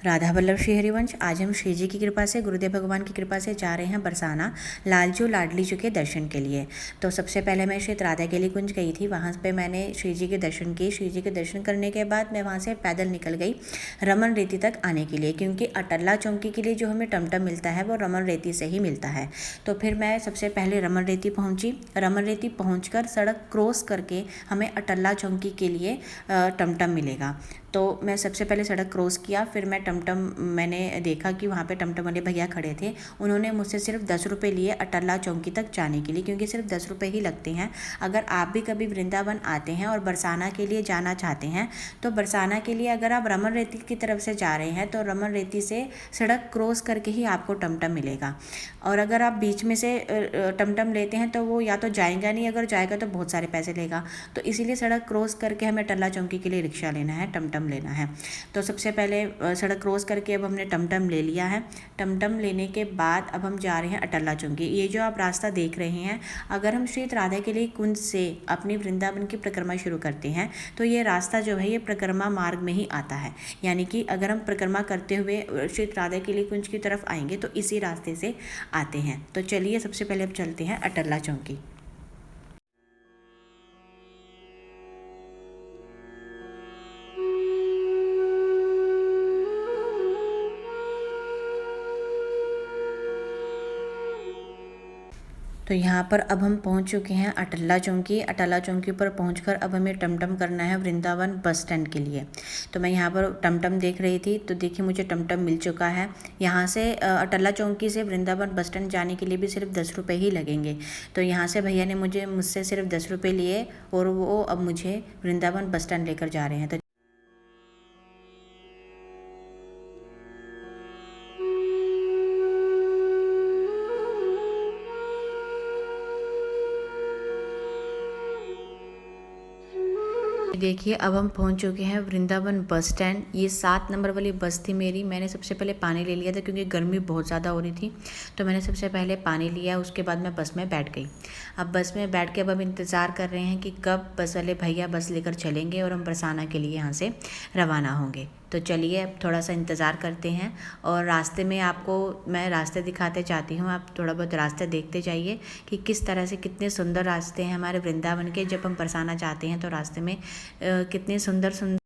राधा वल्लभ श्री हरिवंश। आज हम श्री जी की कृपा से, गुरुदेव भगवान की कृपा से जा रहे हैं बरसाना लालजू लाडली जी के दर्शन के लिए। तो सबसे पहले मैं श्री राधा केली कुंज गई थी, वहाँ पे मैंने श्री जी के दर्शन किए। श्री जी के दर्शन करने के बाद मैं वहाँ से पैदल निकल गई रमन रेती तक आने के लिए, क्योंकि अटल्ला चौकी के लिए जो हमें टमटम मिलता है वो रमन रेती से ही मिलता है। तो फिर मैं सबसे पहले रमन रेती पहुँची। रमन रेती पहुँच सड़क क्रॉस करके हमें अटल्ला चौकी के लिए टमटम मिलेगा। तो मैं सबसे पहले सड़क क्रॉस किया, फिर मैं टमटम मैंने देखा कि वहाँ पे टमटम वाले भैया खड़े थे। उन्होंने मुझसे सिर्फ 10 रुपये लिए अटल्ला चौकी तक जाने के लिए, क्योंकि सिर्फ 10 रुपये ही लगते हैं। अगर आप भी कभी वृंदावन आते हैं और बरसाना के लिए जाना चाहते हैं, तो बरसाना के लिए अगर आप रमन रेती की तरफ से जा रहे हैं तो रमन रेती से सड़क क्रॉस करके ही आपको टमटम मिलेगा। और अगर आप बीच में से टमटम लेते हैं तो वो या तो जाएगा नहीं, अगर जाएगा तो बहुत सारे पैसे लेगा। तो इसीलिए सड़क क्रॉस करके हमें अटल्ला चौकी के लिए रिक्शा लेना है, टमटम लेना है। तो सबसे पहले सड़क क्रॉस करके अब हमने टमटम ले लिया है। टमटम लेने के बाद अब हम जा रहे हैं अटल्ला चौकी। ये जो आप रास्ता देख रहे हैं, अगर हम श्री राधा केली कुंज से अपनी वृंदावन की परिक्रमा शुरू करते हैं तो ये रास्ता जो है ये परिक्रमा मार्ग में ही आता है। यानी कि अगर हम परिक्रमा करते हुए श्री राधा केली कुंज की तरफ आएंगे तो इसी रास्ते से आते हैं। तो चलिए सबसे पहले अब चलते हैं अटल्ला चौकी। तो यहाँ पर अब हम पहुँच चुके हैं अटल्ला चौकी। अटल्ला चौकी पर पहुँचकर अब हमें टमटम करना है वृंदावन बस स्टैंड के लिए। तो मैं यहाँ पर टमटम देख रही थी, तो देखिए मुझे टमटम मिल चुका है। यहाँ से अटल्ला चौकी से वृंदावन बस स्टैंड जाने के लिए भी सिर्फ 10 रुपये ही लगेंगे। तो यहाँ से भैया ने मुझसे सिर्फ 10 रुपये लिए और वो अब मुझे वृंदावन बस स्टैंड लेकर जा रहे हैं। तो देखिए अब हम पहुंच चुके हैं वृंदावन बस स्टैंड। ये 7 नंबर वाली बस थी मेरी। मैंने सबसे पहले पानी ले लिया था, क्योंकि गर्मी बहुत ज़्यादा हो रही थी। तो मैंने सबसे पहले पानी लिया, उसके बाद मैं बस में बैठ गई। अब बस में बैठ के अब हम इंतज़ार कर रहे हैं कि कब बस वाले भैया बस लेकर चलेंगे और हम बरसाना के लिए यहाँ से रवाना होंगे। तो चलिए अब थोड़ा सा इंतज़ार करते हैं, और रास्ते में आपको मैं रास्ते दिखाते जाती हूँ। आप थोड़ा बहुत रास्ते देखते जाइए कि किस तरह से कितने सुंदर रास्ते हैं हमारे वृंदावन के। जब हम बरसाना जाते हैं तो रास्ते में कितने सुंदर सुंदर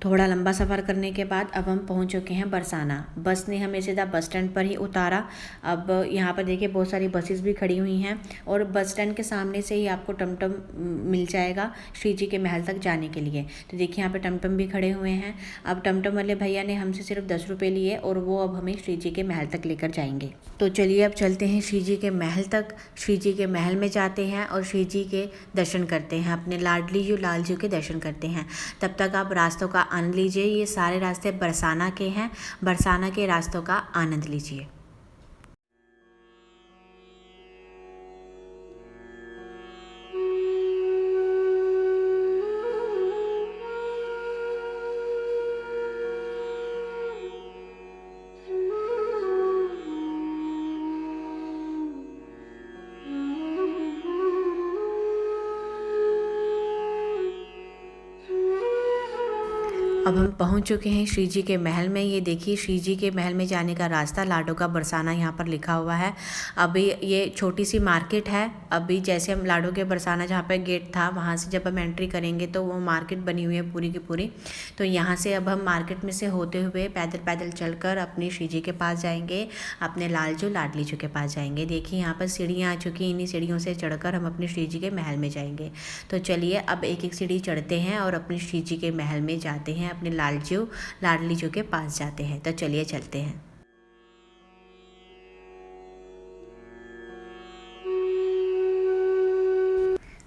थोड़ा लंबा सफ़र करने के बाद अब हम पहुंच चुके हैं बरसाना। बस ने हमें सीधा बस स्टैंड पर ही उतारा। अब यहाँ पर देखिए बहुत सारी बसेस भी खड़ी हुई हैं, और बस स्टैंड के सामने से ही आपको टमटम मिल जाएगा श्री जी के महल तक जाने के लिए। तो देखिए यहाँ पर टमटम भी खड़े हुए हैं। अब टमटम वाले भैया ने हमसे सिर्फ 10 रुपये लिए, और वो अब हमें श्री जी के महल तक लेकर जाएंगे। तो चलिए अब चलते हैं श्री जी के महल तक। श्री जी के महल में जाते हैं और श्री जी के दर्शन करते हैं, अपने लाडली जी लाल जी के दर्शन करते हैं। तब तक आप रास्तों का आनंद लीजिए। ये सारे रास्ते बरसाना के हैं, बरसाना के रास्तों का आनंद लीजिए। अब हम पहुंच चुके हैं श्री जी के महल में। ये देखिए श्री जी के महल में जाने का रास्ता, लाडो का बरसाना यहाँ पर लिखा हुआ है। अभी ये छोटी सी मार्केट है। अभी जैसे हम लाडो के बरसाना जहाँ पर गेट था वहाँ से जब हम एंट्री करेंगे तो वो मार्केट बनी हुई है पूरी की पूरी। तो यहाँ से अब हम मार्केट में से होते हुए पैदल पैदल चलकर अपने श्री जी के पास जाएंगे, अपने लालजू लाडली जी के पास जाएंगे। देखिए यहाँ पर सीढ़ियाँ आ चुकी, इन्हीं सीढ़ियों से चढ़कर हम अपने श्री जी के महल में जाएंगे। तो चलिए अब एक एक सीढ़ी चढ़ते हैं और अपने श्री जी के महल में जाते हैं, अपने लालजू लाडली जी के पास जाते हैं। तो चलिए चलते हैं।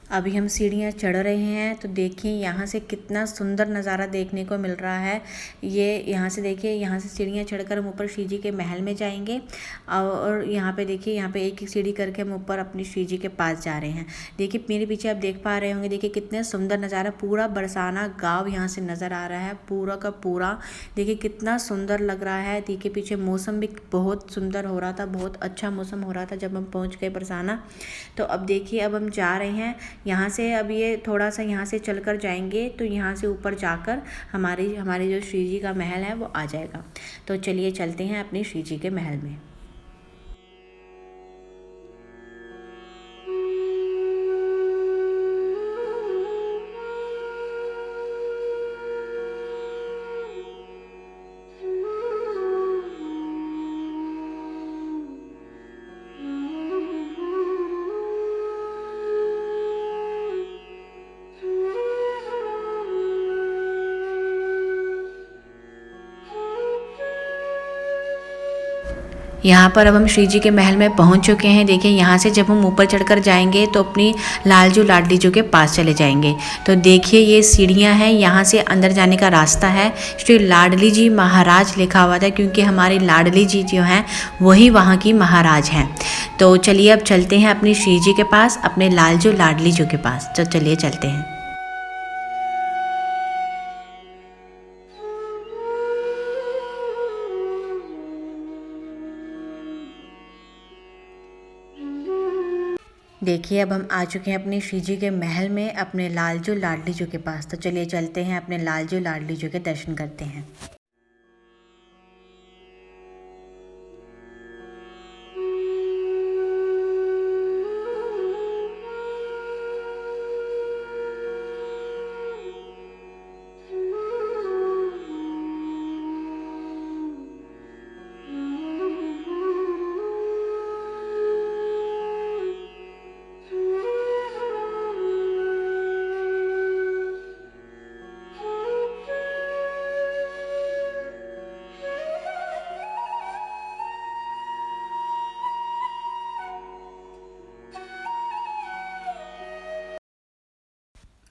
अभी हम सीढ़ियाँ चढ़ रहे हैं तो देखिए यहाँ से कितना सुंदर नज़ारा देखने को मिल रहा है। ये यहाँ से देखिए, यहाँ से सीढ़ियाँ चढ़कर हम ऊपर श्री जी के महल में जाएंगे और यहाँ पे देखिए, यहाँ पे एक एक सीढ़ी करके हम ऊपर अपनी श्री जी के पास जा रहे हैं। देखिए मेरे पीछे आप देख पा रहे होंगे, देखिए कितने सुंदर नज़ारा, पूरा बरसाना गाँव यहाँ से नज़र आ रहा है पूरा का पूरा। देखिए कितना सुंदर लग रहा है। देखिए पीछे मौसम भी बहुत सुंदर हो रहा था, बहुत अच्छा मौसम हो रहा था जब हम पहुँच गए बरसाना। तो अब देखिए अब हम जा रहे हैं यहाँ से। अब ये थोड़ा सा यहाँ से चलकर जाएंगे तो यहाँ से ऊपर जाकर हमारे जो श्री जी का महल है वो आ जाएगा। तो चलिए चलते हैं अपने श्री जी के महल में। यहाँ पर अब हम श्री जी के महल में पहुँच चुके हैं। देखिए यहाँ से जब हम ऊपर चढ़कर जाएंगे तो अपनी लालजू लाडली जी के पास चले जाएंगे। तो देखिए ये सीढ़ियाँ हैं, यहाँ से अंदर जाने का रास्ता है। श्री लाडली जी महाराज लिखा हुआ था क्योंकि हमारी लाडली जी जो हैं वही वहाँ की महाराज हैं। तो चलिए अब चलते हैं अपनी श्री जी के पास, अपने लालजू लाडली जी के पास। तो चलिए चलते हैं। देखिए अब हम आ चुके हैं अपने श्री जी के महल में, अपने लालजू लाडली जी के पास। तो चलिए चलते हैं, अपने लालजू लाडली जी के दर्शन करते हैं।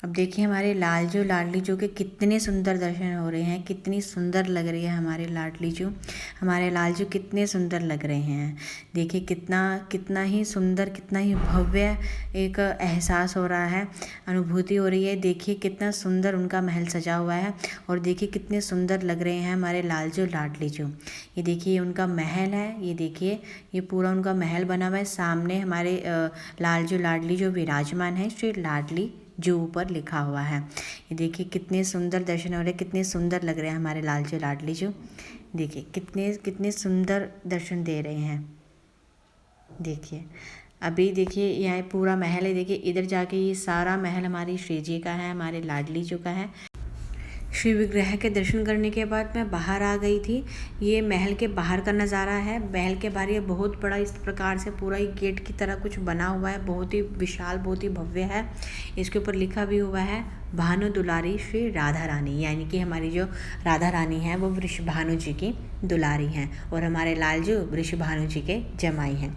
अब देखिए हमारे लालजू लाडली जी के कितने सुंदर दर्शन हो रहे हैं, कितनी सुंदर लग रही है हमारे लाडली जी, हमारे लालजू कितने सुंदर लग रहे हैं। देखिए कितना ही सुंदर, कितना ही भव्य एक एहसास हो रहा है, अनुभूति हो रही है। देखिए कितना सुंदर उनका महल सजा हुआ है और देखिए कितने सुंदर लग रहे हैं हमारे लालजू लाडली जी। ये देखिए ये महल है, ये देखिए ये पूरा उनका महल बना हुआ है। सामने हमारे लालजू लाडली जो विराजमान है, श्री लाडली जो ऊपर लिखा हुआ है। ये देखिए कितने सुंदर दर्शन हो रहे हैं, कितने सुंदर लग रहे हैं हमारे लालजू लाडली जो। देखिए कितने सुंदर दर्शन दे रहे हैं। देखिए अभी देखिए यहाँ पूरा महल है। देखिए इधर जाके ये सारा महल हमारी श्री जी का है, हमारे लाडली जी का है। श्री विग्रह के दर्शन करने के बाद मैं बाहर आ गई थी। ये महल के बाहर का नज़ारा है। महल के बाहर ये बहुत बड़ा इस प्रकार से पूरा ही गेट की तरह कुछ बना हुआ है, बहुत ही विशाल, बहुत ही भव्य है। इसके ऊपर लिखा भी हुआ है भानु दुलारी श्री राधा रानी, यानी कि हमारी जो राधा रानी है वो वृषभानु जी की दुलारी हैं और हमारे लालजू वृषभानु जी के जमाई हैं।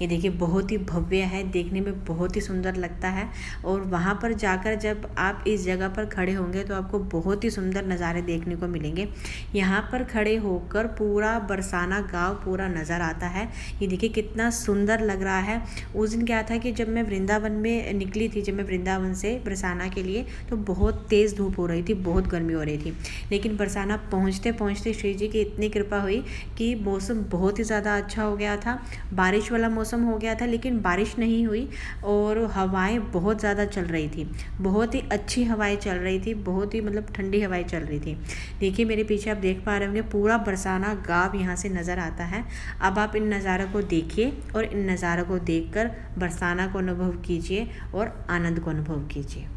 ये देखिए बहुत ही भव्य है, देखने में बहुत ही सुंदर लगता है। और वहाँ पर जाकर जब आप इस जगह पर खड़े होंगे तो आपको बहुत ही सुंदर नज़ारे देखने को मिलेंगे। यहाँ पर खड़े होकर पूरा बरसाना गाँव पूरा नज़र आता है। ये देखिए कितना सुंदर लग रहा है। उस दिन क्या था कि जब मैं वृंदावन में निकली थी, जब मैं वृंदावन से बरसाना के लिए, तो बहुत तेज़ धूप हो रही थी, बहुत गर्मी हो रही थी। लेकिन बरसाना पहुँचते पहुँचते श्री जी की इतनी कृपा कृपा हुई कि मौसम बहुत ही ज़्यादा अच्छा हो गया था, बारिश वाला मौसम हो गया था, लेकिन बारिश नहीं हुई और हवाएं बहुत ज़्यादा चल रही थी, बहुत ही अच्छी हवाएं चल रही थी, बहुत ही मतलब ठंडी हवाएं चल रही थी। देखिए मेरे पीछे आप देख पा रहे होंगे पूरा बरसाना गाँव यहाँ से नज़र आता है। अब आप इन नज़ारों को देखिए और इन नज़ारों को देखकर बरसाना को अनुभव कीजिए और आनंद को अनुभव कीजिए।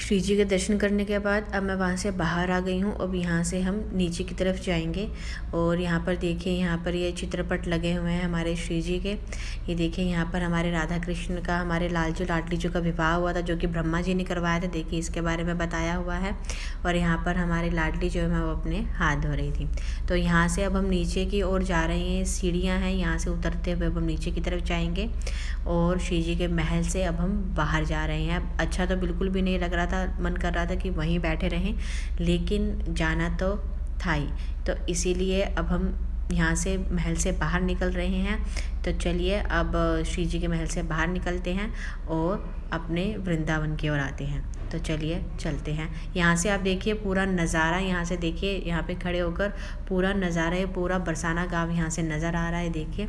श्री जी के दर्शन करने के बाद अब मैं वहाँ से बाहर आ गई हूँ। अब यहाँ से हम नीचे की तरफ जाएंगे और यहाँ पर देखिए, यहाँ पर ये चित्रपट लगे हुए हैं हमारे श्री जी के। ये देखिए यहाँ पर हमारे राधा कृष्ण का, हमारे लालजू लाडली जी का विवाह हुआ था, जो कि ब्रह्मा जी ने करवाया था। देखिए इसके बारे में बताया हुआ है। और यहाँ पर हमारी लाडली जो है वो अपने हाथ धो रही थी। तो यहाँ से अब हम नीचे की ओर जा रहे हैं। सीढ़ियाँ हैं, यहाँ से उतरते हुए अब हम नीचे की तरफ जाएंगे और श्री जी के महल से अब हम बाहर जा रहे हैं। अब अच्छा तो बिल्कुल भी नहीं लग रहा था, मन कर रहा था कि वहीं बैठे रहें, लेकिन जाना तो था ही। तो इसीलिए अब हम यहाँ से महल से बाहर निकल रहे हैं। तो चलिए अब श्री जी के महल से बाहर निकलते हैं और अपने वृंदावन की ओर आते हैं। तो चलिए चलते हैं। यहाँ से आप देखिए पूरा नज़ारा, यहाँ से देखिए, यहाँ पे खड़े होकर पूरा नज़ारा है, पूरा बरसाना गांव यहाँ से नज़र आ रहा है। देखिए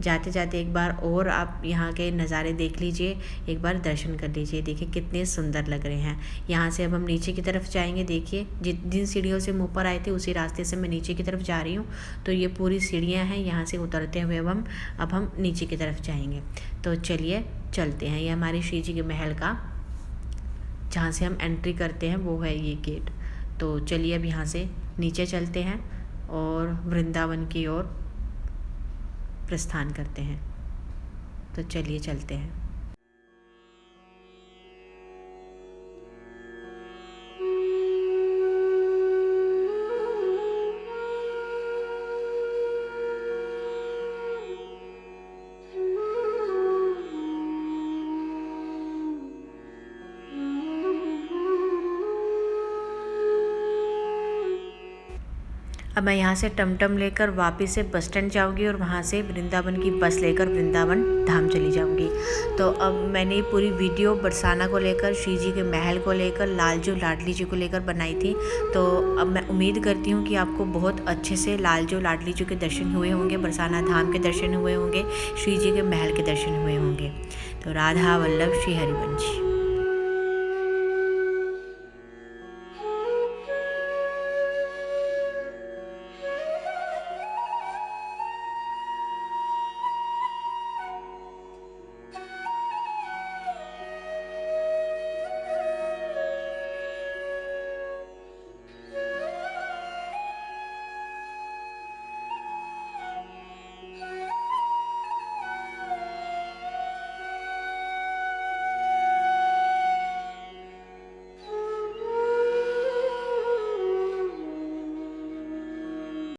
जाते जाते एक बार और आप यहाँ के नज़ारे देख लीजिए, एक बार दर्शन कर लीजिए। देखिए कितने सुंदर लग रहे हैं। यहाँ से अब हम नीचे की तरफ जाएंगे। देखिए जिन सीढ़ियों से हम ऊपर आए थे उसी रास्ते से मैं नीचे की तरफ जा रही हूँ। तो ये पूरी सीढ़ियाँ हैं, यहाँ से उतरते हुए अब हम नीचे की तरफ जाएंगे। तो चलिए चलते हैं। ये हमारे श्री जी के महल का जहाँ से हम एंट्री करते हैं वो है ये गेट। तो चलिए अब यहाँ से नीचे चलते हैं और वृंदावन की ओर प्रस्थान करते हैं। तो चलिए चलते हैं। अब मैं यहाँ से टमटम लेकर वापस से बस स्टैंड जाऊँगी और वहाँ से वृंदावन की बस लेकर वृंदावन धाम चली जाऊँगी। तो अब मैंने पूरी वीडियो बरसाना को लेकर, श्री जी के महल को लेकर, लालजू लाडली जी को लेकर बनाई थी। तो अब मैं उम्मीद करती हूँ कि आपको बहुत अच्छे से लालजू लाडली जी के दर्शन हुए होंगे, बरसाना धाम के दर्शन हुए होंगे, श्री जी के महल के दर्शन हुए होंगे। तो राधा वल्लभ श्री हरिवंश।